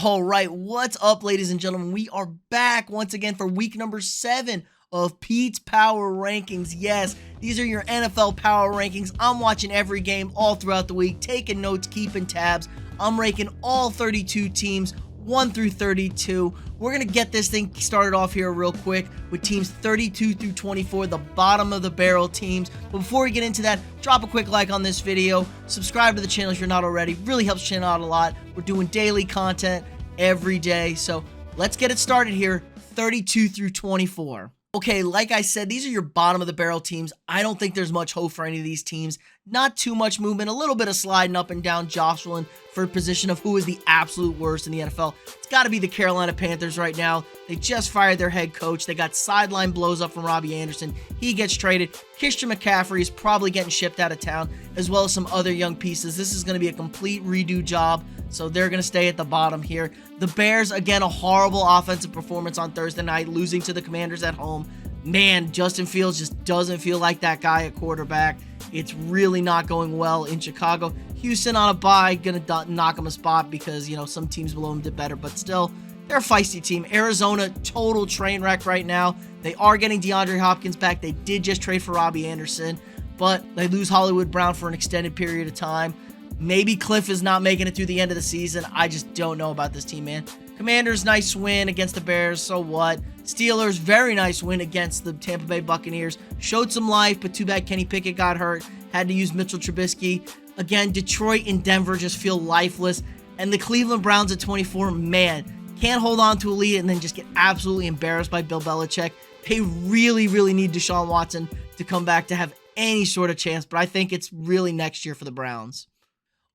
All right, what's up, ladies and gentlemen? We are back once again for week number 7 of Pete's Power Rankings. Yes, these are your NFL Power Rankings. I'm watching every game all throughout the week, taking notes, keeping tabs. I'm ranking all 32 teams, 1 through 32. We're going to get this thing started off here real quick with teams 32 through 24, the bottom of the barrel teams. But before we get into that, drop a quick like on this video. Subscribe to the channel if you're not already. Really helps the channel out a lot. We're doing daily content every day. So let's get it started here, 32 through 24. Okay, like I said, these are your bottom of the barrel teams. I don't think there's much hope for any of these teams. Not too much movement, a little bit of sliding up and down, jostling for position of who is the absolute worst in the NFL. It's got to be the Carolina Panthers right now. They just fired their head coach. They got sideline blows up from Robbie Anderson. He gets traded. Christian McCaffrey is probably getting shipped out of town, as well as some other young pieces. This is going to be a complete redo job, so they're going to stay at the bottom here. The Bears, again, a horrible offensive performance on Thursday night, losing to the Commanders at home. Man, Justin Fields just doesn't feel like that guy at quarterback. It's really not going well in Chicago. Houston on a bye, gonna knock him a spot because, you know, some teams below him did better, but still, they're a feisty team. Arizona, total train wreck right now. They are getting DeAndre Hopkins back. They did just trade for Robbie Anderson, but they lose Hollywood Brown for an extended period of time. Maybe Cliff is not making it through the end of the season. I just don't know about this team, man. Commanders, nice win against the Bears, so what? Steelers, very nice win against the Tampa Bay Buccaneers. Showed some life, but too bad Kenny Pickett got hurt. Had to use Mitchell Trubisky. Again, Detroit and Denver just feel lifeless. And the Cleveland Browns at 24, man, can't hold on to a lead and then just get absolutely embarrassed by Bill Belichick. They really, really need Deshaun Watson to come back to have any sort of chance, but I think it's really next year for the Browns.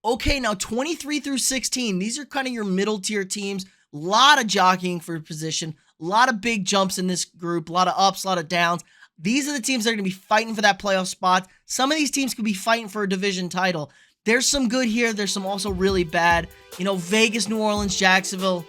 Okay, now 23 through 16, these are kind of your middle tier teams. A lot of jockeying for position, a lot of big jumps in this group, a lot of ups, a lot of downs. These are the teams that are going to be fighting for that playoff spot. Some of these teams could be fighting for a division title. There's some good here. There's some also really bad. You know, Vegas, New Orleans, Jacksonville,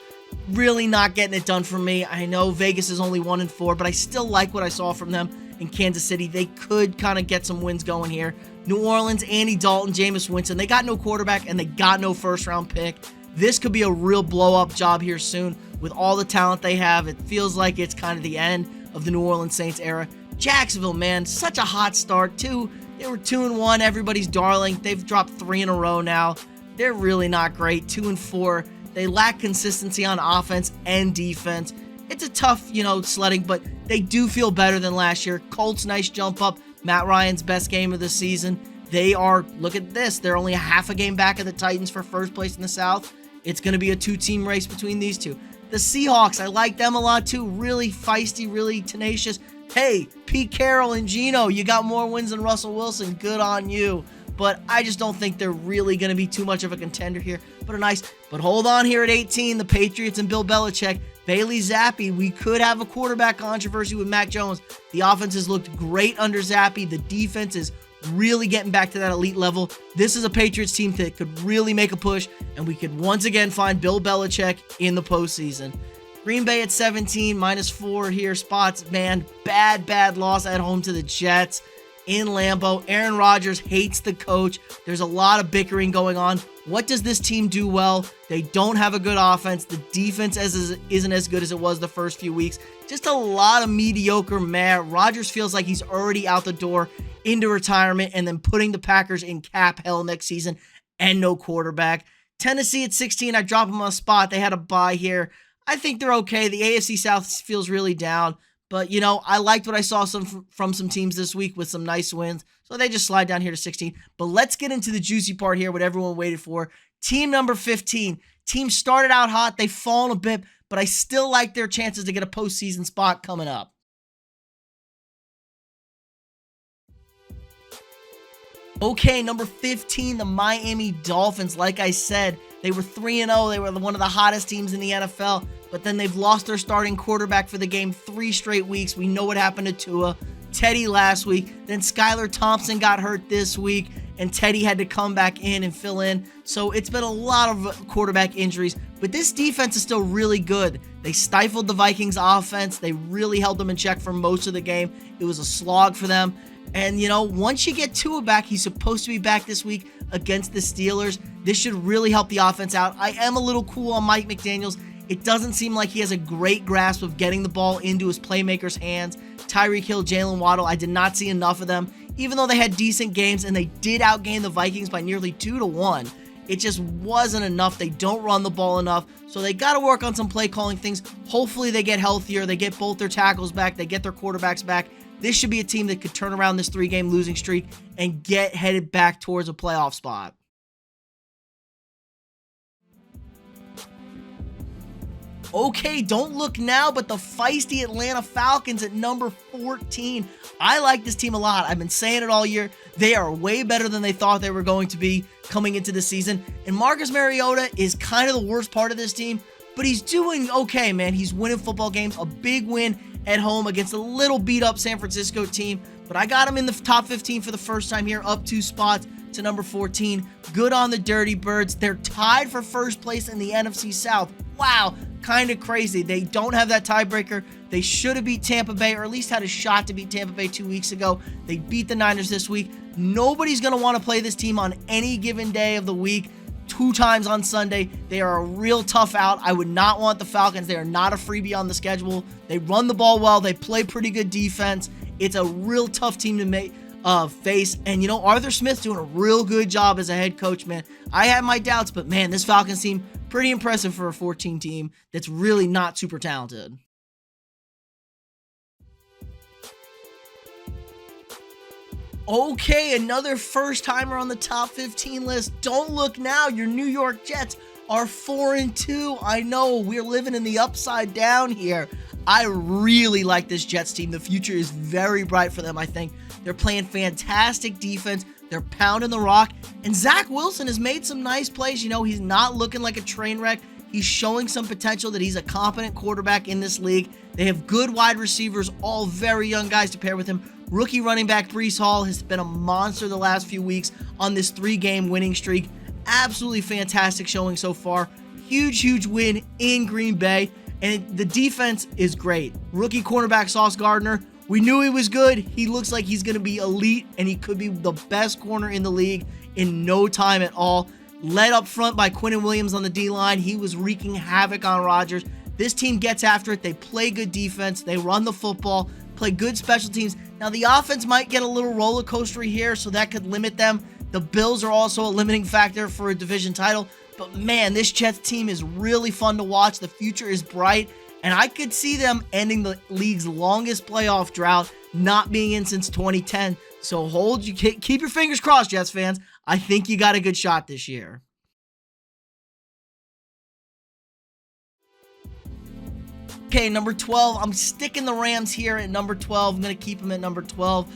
really not getting it done for me. I know Vegas is only 1-4, but I still like what I saw from them in Kansas City. They could kind of get some wins going here. New Orleans, Andy Dalton, Jameis Winston, they got no quarterback and they got no first-round pick. This could be a real blow-up job here soon with all the talent they have. It feels like it's kind of the end of the New Orleans Saints era. Jacksonville, man, such a hot start, too. They were 2-1, everybody's darling. They've dropped 3 in a row now. They're really not great, 2-4. They lack consistency on offense and defense. It's a tough, sledding, but they do feel better than last year. Colts, nice jump up. Matt Ryan's best game of the season. They are, look at this, they're only a half a game back of the Titans for first place in the South. It's going to be a 2-team race between these two. The Seahawks, I like them a lot too. Really feisty, really tenacious. Hey, Pete Carroll and Geno, you got more wins than Russell Wilson. Good on you. But I just don't think they're really going to be too much of a contender here. But hold on here at 18, the Patriots and Bill Belichick. Bailey Zappi, we could have a quarterback controversy with Mac Jones. The offense has looked great under Zappi. The defense is really getting back to that elite level. This is a Patriots team that could really make a push, and we could once again find Bill Belichick in the postseason. Green Bay at 17, -4 here spots. Man, bad loss at home to the Jets in Lambeau. Aaron Rodgers hates the coach. There's a lot of bickering going on. What does this team do well? They don't have a good offense. The defense isn't as good as it was the first few weeks. Just a lot of mediocre meh. Rodgers feels like he's already out the door into retirement and then putting the Packers in cap hell next season and no quarterback. Tennessee at 16, I drop them on a spot. They had a bye here. I think they're okay. The AFC South feels really down. But, I liked what I saw from some teams this week with some nice wins. So they just slide down here to 16. But let's get into the juicy part here, what everyone waited for. Team number 15. Team started out hot. They've fallen a bit, but I still like their chances to get a postseason spot coming up. Okay, number 15, the Miami Dolphins. Like I said, they were 3-0. They were one of the hottest teams in the NFL, but then they've lost their starting quarterback for the game 3 straight weeks. We know what happened to Tua. Teddy last week. Then Skylar Thompson got hurt this week, and Teddy had to come back in and fill in. So it's been a lot of quarterback injuries, but this defense is still really good. They stifled the Vikings offense. They really held them in check for most of the game. It was a slog for them. And, once you get Tua back, he's supposed to be back this week against the Steelers. This should really help the offense out. I am a little cool on Mike McDaniels. It doesn't seem like he has a great grasp of getting the ball into his playmakers' hands. Tyreek Hill, Jalen Waddle, I did not see enough of them. Even though they had decent games and they did outgain the Vikings by nearly 2-1, it just wasn't enough. They don't run the ball enough, so they got to work on some play calling things. Hopefully they get healthier, they get both their tackles back, they get their quarterbacks back. This should be a team that could turn around this 3-game losing streak and get headed back towards a playoff spot. Okay, don't look now, but the feisty Atlanta Falcons at number 14. I like this team a lot. I've been saying it all year. They are way better than they thought they were going to be coming into the season. And Marcus Mariota is kind of the worst part of this team, but he's doing okay, man. He's winning football games. A big win at home against a little beat-up San Francisco team. But I got him in the top 15 for the first time here, up 2 spots to number 14. Good on the Dirty Birds. They're tied for first place in the NFC South. Wow, kind of crazy. They don't have that tiebreaker. They should have beat Tampa Bay, or at least had a shot to beat Tampa Bay 2 weeks ago. They beat the Niners this week. Nobody's going to want to play this team on any given day of the week. 2 times on Sunday. They are a real tough out. I would not want the Falcons. They are not a freebie on the schedule. They run the ball well. They play pretty good defense. It's a real tough team to face. And, you know, Arthur Smith's doing a real good job as a head coach, man. I have my doubts, but, man, this Falcons team, pretty impressive for a 14 team that's really not super talented. Okay, another first-timer on the top 15 list. Don't look now. Your New York Jets are 4-2. I know, we're living in the upside down here. I really like this Jets team. The future is very bright for them, I think. They're playing fantastic defense. They're pounding the rock. And Zach Wilson has made some nice plays. You know, he's not looking like a train wreck. He's showing some potential that he's a competent quarterback in this league. They have good wide receivers, all very young guys to pair with him. Rookie running back Breece Hall has been a monster the last few weeks on this 3-game winning streak. Absolutely fantastic showing so far. Huge win in Green Bay. And the defense is great. Rookie cornerback Sauce Gardner, we knew he was good. He looks like he's going to be elite, and he could be the best corner in the league in no time at all. Led up front by Quinnen Williams on the D-line. He was wreaking havoc on Rodgers. This team gets after it. They play good defense. They run the football, play good special teams. Now, the offense might get a little roller coastery here, so that could limit them. The Bills are also a limiting factor for a division title. But, man, this Jets team is really fun to watch. The future is bright, and I could see them ending the league's longest playoff drought, not being in since 2010. So keep your fingers crossed, Jets fans. I think you got a good shot this year. Okay, number 12. I'm sticking the Rams here at number 12. I'm going to keep them at number 12.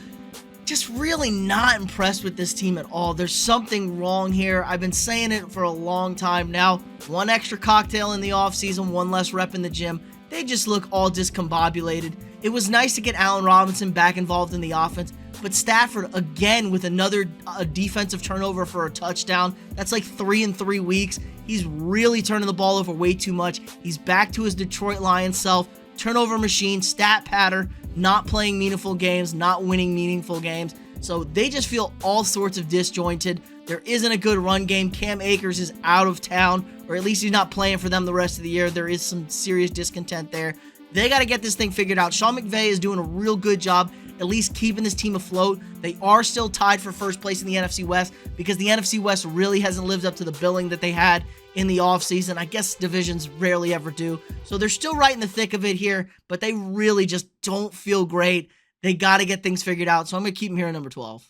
Just really not impressed with this team at all. There's something wrong here. I've been saying it for a long time now. One extra cocktail in the offseason, one less rep in the gym. They just look all discombobulated. It was nice to get Allen Robinson back involved in the offense, but Stafford, again, with another defensive turnover for a touchdown. That's like 3 in 3 weeks. He's really turning the ball over way too much. He's back to his Detroit Lions self. Turnover machine, stat pattern, not playing meaningful games, not winning meaningful games. So they just feel all sorts of disjointed. There isn't a good run game. Cam Akers is out of town, or at least he's not playing for them the rest of the year. There is some serious discontent there. They got to get this thing figured out. Sean McVay is doing a real good job at least keeping this team afloat. They are still tied for first place in the NFC West because the NFC West really hasn't lived up to the billing that they had in the offseason. I guess divisions rarely ever do. So they're still right in the thick of it here, but they really just don't feel great. They got to get things figured out. So I'm going to keep them here at number 12.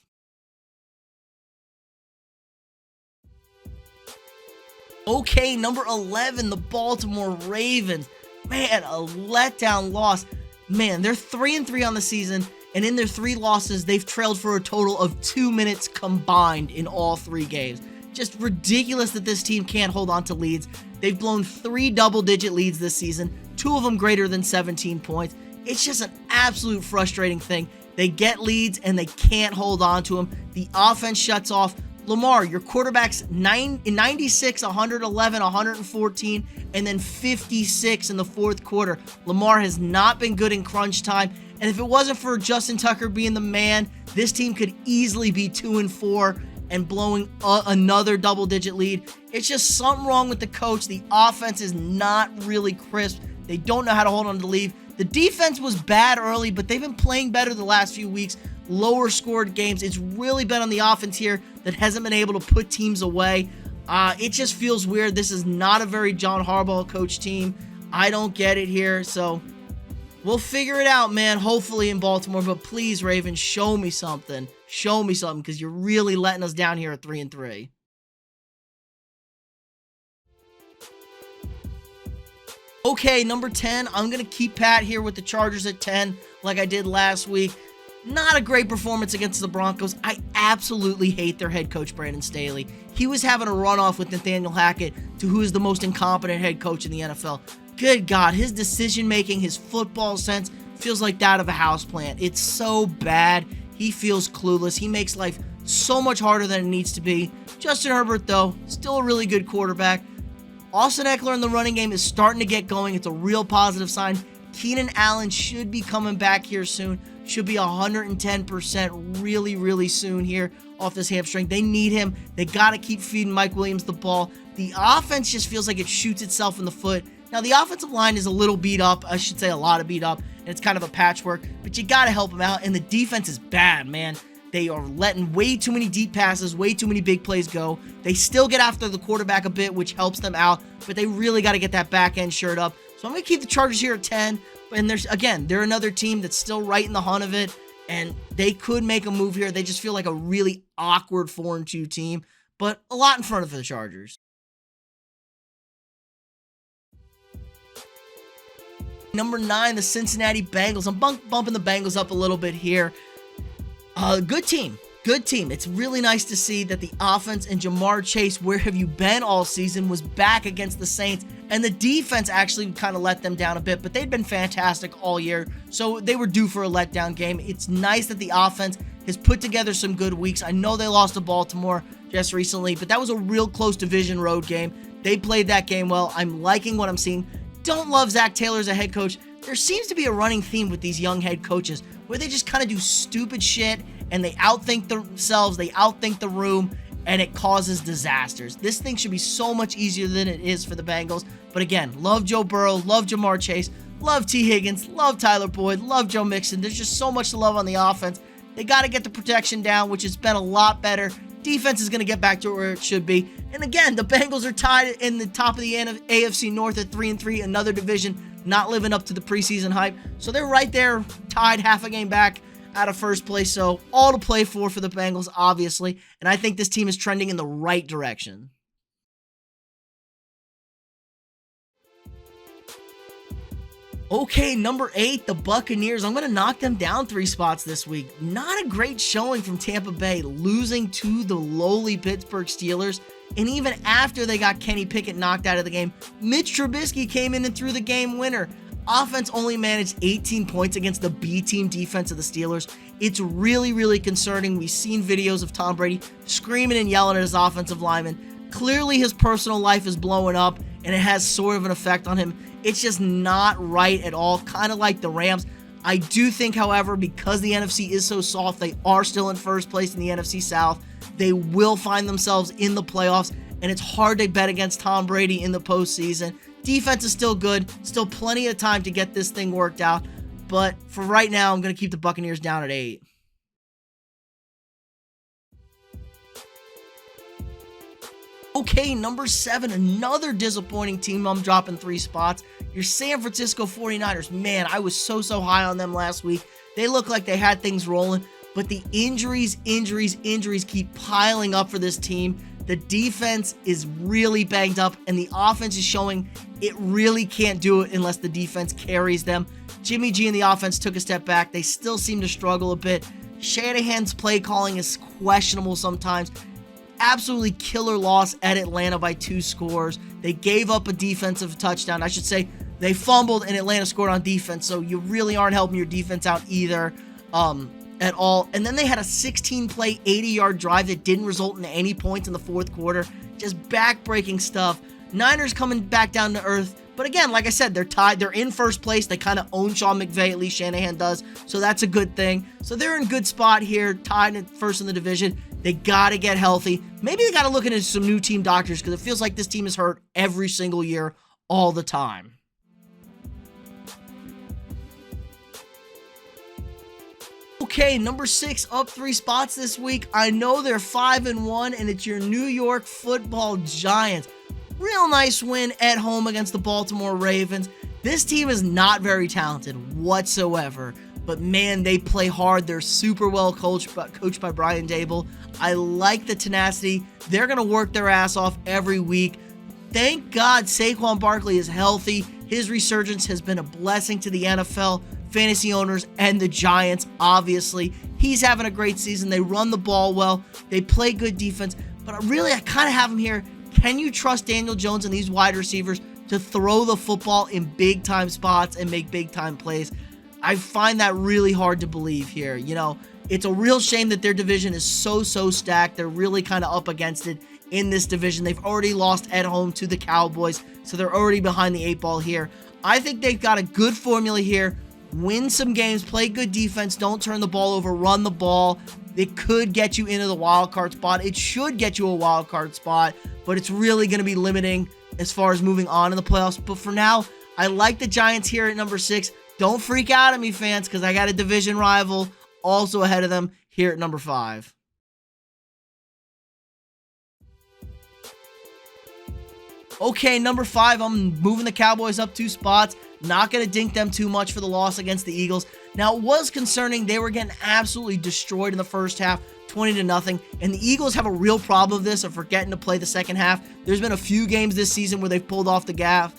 Okay, number 11, the Baltimore Ravens. Man, a letdown loss. Man, they're 3-3 on the season, and in their 3 losses, they've trailed for a total of 2 minutes combined in all 3 games. Just ridiculous that this team can't hold on to leads. They've blown 3 double-digit leads this season, 2 of them greater than 17 points. It's just an absolute frustrating thing. They get leads, and they can't hold on to them. The offense shuts off. Lamar, your quarterback's 96, 111, 114, and then 56 in the fourth quarter. Lamar has not been good in crunch time, and if it wasn't for Justin Tucker being the man, this team could easily be 2-4. and blowing another double-digit lead. It's just something wrong with the coach. The offense is not really crisp. They don't know how to hold on to the lead. The defense was bad early, but they've been playing better the last few weeks. Lower scored games. It's really been on the offense here that hasn't been able to put teams away. It just feels weird. This is not a very John Harbaugh coach team. I don't get it here, so we'll figure it out, man, hopefully in Baltimore. But please, Ravens, show me something. Show me something, because you're really letting us down here at 3-3. Okay, number 10, I'm going to keep pat here with the Chargers at 10 like I did last week. Not a great performance against the Broncos. I absolutely hate their head coach, Brandon Staley. He was having a runoff with Nathaniel Hackett to who is the most incompetent head coach in the NFL. Good God, his decision-making, his football sense feels like that of a houseplant. It's so bad. He feels clueless. He makes life so much harder than it needs to be. Justin Herbert, though, still a really good quarterback. Austin Eckler in the running game is starting to get going. It's a real positive sign. Keenan Allen should be coming back here soon. Should be 110% really, really soon here off this hamstring. They need him. They got to keep feeding Mike Williams the ball. The offense just feels like it shoots itself in the foot. Now, the offensive line is a little beat up. I should say a lot of beat up. And it's kind of a patchwork. But you got to help them out. And the defense is bad, man. They are letting way too many deep passes, way too many big plays go. They still get after the quarterback a bit, which helps them out. But they really got to get that back end shirt up. So I'm going to keep the Chargers here at 10. And they're another team that's still right in the hunt of it. And they could make a move here. They just feel like a really awkward 4-2 team. But a lot in front of the Chargers. Number 9, the Cincinnati Bengals. I'm bumping the Bengals up a little bit here. Good team. Good team. It's really nice to see that the offense and Jamar Chase, where have you been all season, was back against the Saints. And the defense actually kind of let them down a bit, but they'd been fantastic all year. So they were due for a letdown game. It's nice that the offense has put together some good weeks. I know they lost to Baltimore just recently, but that was a real close division road game. They played that game well. I'm liking what I'm seeing. Don't love Zach Taylor as a head coach. There seems to be a running theme with these young head coaches where they just kind of do stupid shit and they outthink themselves, they outthink the room, and it causes disasters. This thing should be so much easier than it is for the Bengals. But again, love Joe Burrow, love Jamar Chase, love T. Higgins, love Tyler Boyd, love Joe Mixon. There's just so much to love on the offense. They got to get the protection down, which has been a lot better. Defense is going to get back to where it should be. And again, the Bengals are tied in the top of the AFC North at 3-3, another division not living up to the preseason hype. So they're right there, tied half a game back out of first place. So all to play for the Bengals, obviously. And I think this team is trending in the right direction. Okay, number 8, the Buccaneers. I'm going to knock them down 3 spots this week. Not a great showing from Tampa Bay, losing to the lowly Pittsburgh Steelers. And even after they got Kenny Pickett knocked out of the game, Mitch Trubisky came in and threw the game winner. Offense only managed 18 points against the B-team defense of the Steelers. It's really, really concerning. We've seen videos of Tom Brady screaming and yelling at his offensive linemen. Clearly his personal life is blowing up, and it has sort of an effect on him. It's just not right at all, kind of like the Rams. I do think, however, because the NFC is so soft, they are still in first place in the NFC South. They will find themselves in the playoffs, and it's hard to bet against Tom Brady in the postseason. Defense is still good, still plenty of time to get this thing worked out, but for right now, I'm going to keep the Buccaneers down at 8. Okay, number 7, another disappointing team. I'm dropping 3 spots. Your San Francisco 49ers. Man, I was so high on them last week. They look like they had things rolling, but the injuries keep piling up for this team. The defense is really banged up, and the offense is showing it really can't do it unless the defense carries them. Jimmy G and the offense took a step back. They still seem to struggle a bit. Shanahan's play calling is questionable sometimes. Absolutely killer loss at Atlanta by 2 scores. They gave up a defensive touchdown. I should say they fumbled and Atlanta scored on defense, so you really aren't helping your defense out either at all. And then they had a 16-play, 80-yard drive that didn't result in any points in the fourth quarter. Just back-breaking stuff. Niners coming back down to earth. But again, like I said, they're tied. They're in first place. They kind of own Sean McVay, at least Shanahan does. So that's a good thing. So they're in good spot here, tied at first in the division. They got to get healthy. Maybe they got to look into some new team doctors because it feels like this team is hurt every single year, all the time. Okay, number 6, up 3 spots this week. I know they're 5-1, and it's your New York Football Giants. Real nice win at home against the Baltimore Ravens. This team is not very talented whatsoever, but man, they play hard. They're super well coached by Brian Daboll. I like the tenacity. They're going to work their ass off every week. Thank God Saquon Barkley is healthy. His resurgence has been a blessing to the NFL, fantasy owners, and the Giants, obviously. He's having a great season. They run the ball well. They play good defense. But I kind of have him here. Can you trust Daniel Jones and these wide receivers to throw the football in big-time spots and make big-time plays? I find that really hard to believe here. You know, it's a real shame that their division is so stacked. They're really kind of up against it in this division. They've already lost at home to the Cowboys, so they're already behind the 8 ball here. I think they've got a good formula here. Win some games, play good defense, don't turn the ball over, run the ball. It could get you into the wild card spot. It should get you a wild card spot, but it's really going to be limiting as far as moving on in the playoffs. But for now, I like the Giants here at number 6. Don't freak out at me, fans, because I got a division rival also ahead of them here at number 5. Okay, number 5, I'm moving the Cowboys up 2 spots. Not going to dink them too much for the loss against the Eagles. Now, it was concerning. They were getting absolutely destroyed in the first half, 20-0. And the Eagles have a real problem of this, of forgetting to play the second half. There's been a few games this season where they've pulled off the gas,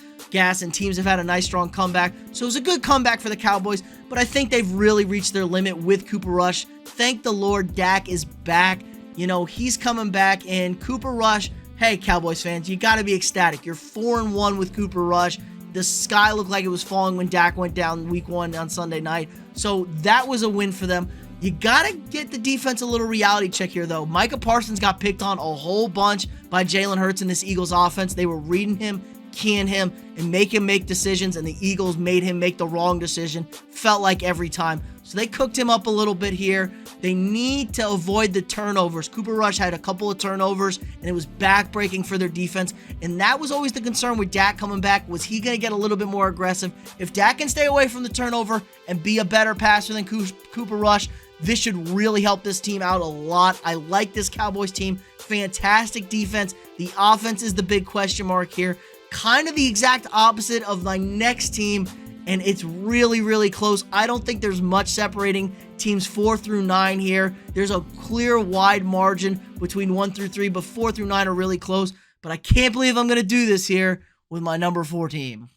and teams have had a nice, strong comeback. So it was a good comeback for the Cowboys, but I think they've really reached their limit with Cooper Rush. Thank the Lord, Dak is back. You know, he's coming back, and Cooper Rush, hey, Cowboys fans, you got to be ecstatic. You're 4-1 with Cooper Rush. The sky looked like it was falling when Dak went down week 1 on Sunday night. So that was a win for them. You got to get the defense a little reality check here, though. Micah Parsons got picked on a whole bunch by Jalen Hurts in this Eagles offense. They were reading him, keying him, and make him make decisions, and the Eagles made him make the wrong decision. Felt like every time. So they cooked him up a little bit here. They need to avoid the turnovers. Cooper Rush had a couple of turnovers, and it was back-breaking for their defense. And that was always the concern with Dak coming back. Was he going to get a little bit more aggressive? If Dak can stay away from the turnover and be a better passer than Cooper Rush, this should really help this team out a lot. I like this Cowboys team. Fantastic defense. The offense is the big question mark here. Kind of the exact opposite of my next team, and it's really close. I don't think there's much separating teams 4 through 9 here. There's a clear wide margin between 1 through 3, but 4 through 9 are really close. But I can't believe I'm going to do this here with my number 4 team.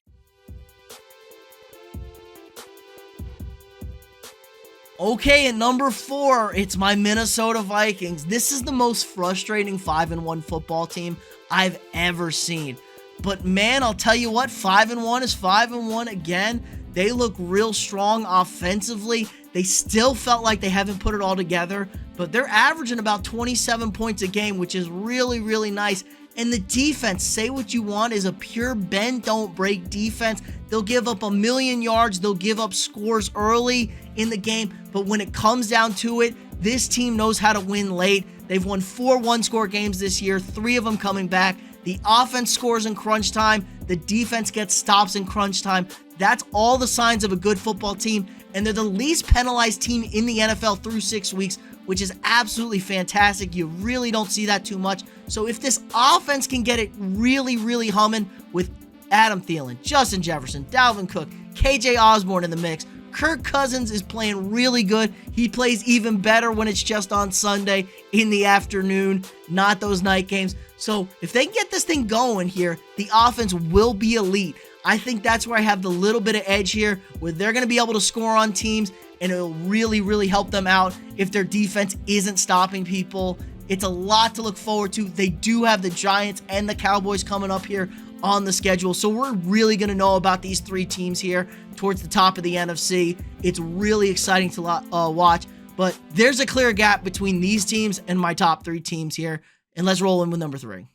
Okay, at number 4, it's my Minnesota Vikings. This is the most frustrating 5-1 football team I've ever seen. But man, I'll tell you what, 5-1 is 5-1 again. They look real strong offensively. They still felt like they haven't put it all together, but they're averaging about 27 points a game, which is really nice. And the defense, say what you want, is a pure bend, don't break defense. They'll give up 1,000,000 yards. They'll give up scores early in the game. But when it comes down to it, this team knows how to win late. They've won 4 one-score games this year, 3 of them coming back. The offense scores in crunch time. The defense gets stops in crunch time. That's all the signs of a good football team. And they're the least penalized team in the NFL through 6 weeks, which is absolutely fantastic. You really don't see that too much. So if this offense can get it really humming with Adam Thielen, Justin Jefferson, Dalvin Cook, KJ Osborne in the mix, Kirk Cousins is playing really good. He plays even better when it's just on Sunday in the afternoon, not those night games. So if they can get this thing going here, the offense will be elite. I think that's where I have the little bit of edge here, where they're going to be able to score on teams, and it'll really help them out if their defense isn't stopping people. It's a lot to look forward to. They do have the Giants and the Cowboys coming up here on the schedule, so we're really going to know about these 3 teams here towards the top of the NFC. It's really exciting to watch, but there's a clear gap between these teams and my top 3 teams here, and let's roll in with number 3.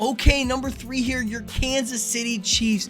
Okay, number 3 here, your Kansas City Chiefs.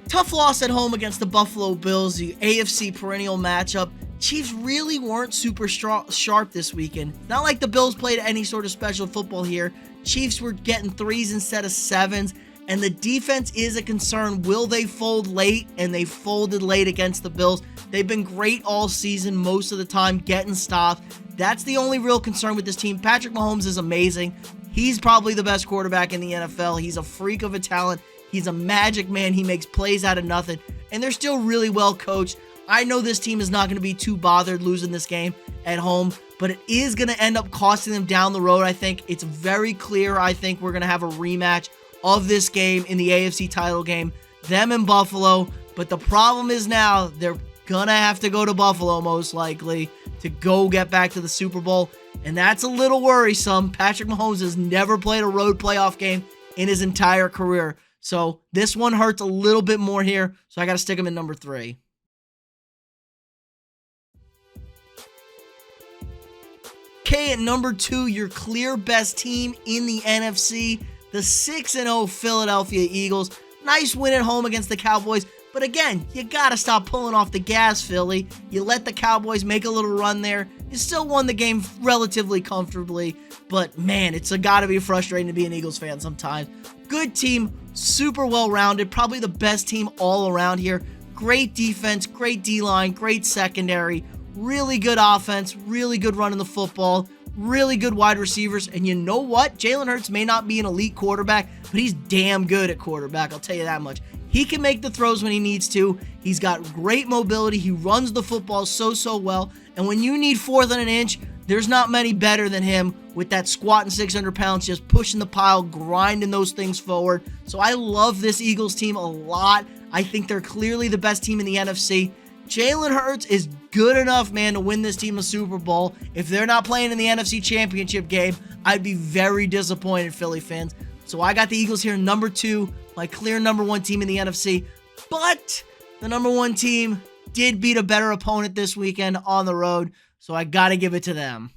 Tough loss at home against the Buffalo Bills, the AFC perennial matchup. Chiefs really weren't super sharp this weekend. Not like the Bills played any sort of special football here. Chiefs were getting 3s instead of 7s, and the defense is a concern. Will they fold late? And they folded late against the Bills. They've been great all season, most of the time, getting stops. That's the only real concern with this team. Patrick Mahomes is amazing. He's probably the best quarterback in the NFL. He's a freak of a talent. He's a magic man. He makes plays out of nothing, and they're still really well coached. I know this team is not going to be too bothered losing this game at home, but it is going to end up costing them down the road, I think. It's very clear, I think, we're going to have a rematch of this game in the AFC title game, them in Buffalo. But the problem is now they're going to have to go to Buffalo, most likely, to go get back to the Super Bowl, and that's a little worrisome. Patrick Mahomes has never played a road playoff game in his entire career, so this one hurts a little bit more here, so I got to stick him in number 3. Okay, at number 2, your clear best team in the NFC, the 6-0 Philadelphia Eagles. Nice win at home against the Cowboys, but again, you gotta stop pulling off the gas, Philly. You let the Cowboys make a little run there. You still won the game relatively comfortably, but man, it's gotta be frustrating to be an Eagles fan sometimes. Good team, super well-rounded, probably the best team all around here. Great defense, great D-line, great secondary, really good offense, really good running the football, really good wide receivers, and you know what? Jalen Hurts may not be an elite quarterback, but he's damn good at quarterback, I'll tell you that much. He can make the throws when he needs to. He's got great mobility. He runs the football so well, and when you need 4th and an inch, there's not many better than him with that squatting 600 pounds, just pushing the pile, grinding those things forward. So I love this Eagles team a lot. I think they're clearly the best team in the NFC. Jalen Hurts is good enough, man, to win this team a Super Bowl. If they're not playing in the NFC Championship game, I'd be very disappointed, Philly fans. So I got the Eagles here, number 2, my clear number 1 team in the NFC. But the number 1 team did beat a better opponent this weekend on the road, so I got to give it to them.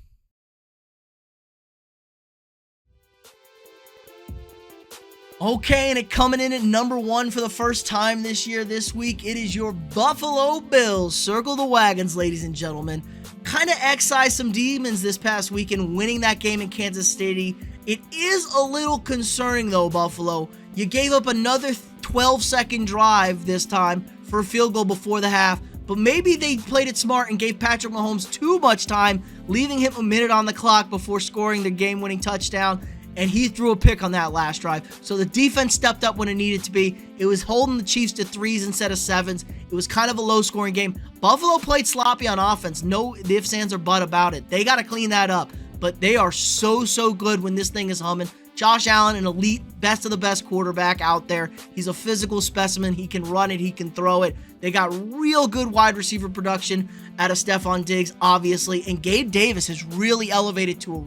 Okay, and it coming in at number 1 for the first time this week, it is your Buffalo Bills. Circle the wagons, ladies and gentlemen. Kind of excised some demons this past weekend, winning that game in Kansas City. It is a little concerning, though, Buffalo. You gave up another 12-second drive this time for a field goal before the half, but maybe they played it smart and gave Patrick Mahomes too much time, leaving him a minute on the clock before scoring the game-winning touchdown. And he threw a pick on that last drive. So the defense stepped up when it needed to be. It was holding the Chiefs to 3s instead of 7s. It was kind of a low-scoring game. Buffalo played sloppy on offense. No ifs, ands, or buts about it. They got to clean that up. But they are so good when this thing is humming. Josh Allen, an elite, best of the best quarterback out there. He's a physical specimen. He can run it. He can throw it. They got real good wide receiver production out of Stephon Diggs, obviously. And Gabe Davis has really elevated to a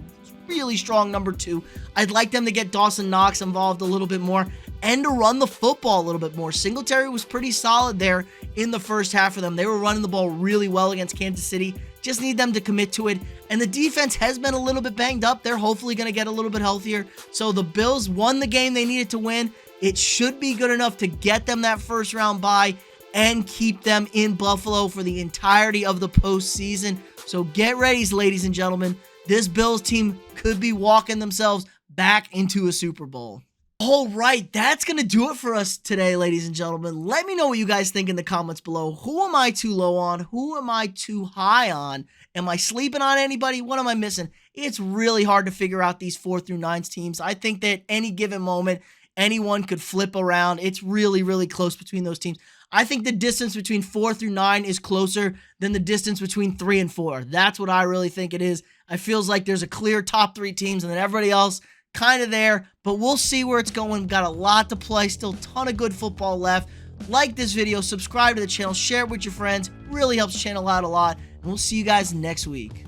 really strong number 2. I'd like them to get Dawson Knox involved a little bit more and to run the football a little bit more. Singletary was pretty solid there in the first half for them. They were running the ball really well against Kansas City. Just need them to commit to it. And the defense has been a little bit banged up. They're hopefully going to get a little bit healthier. So the Bills won the game they needed to win. It should be good enough to get them that first round bye and keep them in Buffalo for the entirety of the postseason. So get ready, ladies and gentlemen. This Bills team could be walking themselves back into a Super Bowl. All right, that's going to do it for us today, ladies and gentlemen. Let me know what you guys think in the comments below. Who am I too low on? Who am I too high on? Am I sleeping on anybody? What am I missing? It's really hard to figure out these 4 through 9 teams. I think that any given moment, anyone could flip around. It's really close between those teams. I think the distance between 4 through 9 is closer than the distance between 3 and 4. That's what I really think it is. I feels like there's a clear top 3 teams and then everybody else kind of there, but we'll see where it's going. We've got a lot to play, still a ton of good football left. Like this video, subscribe to the channel, share it with your friends. Really helps the channel out a lot, and we'll see you guys next week.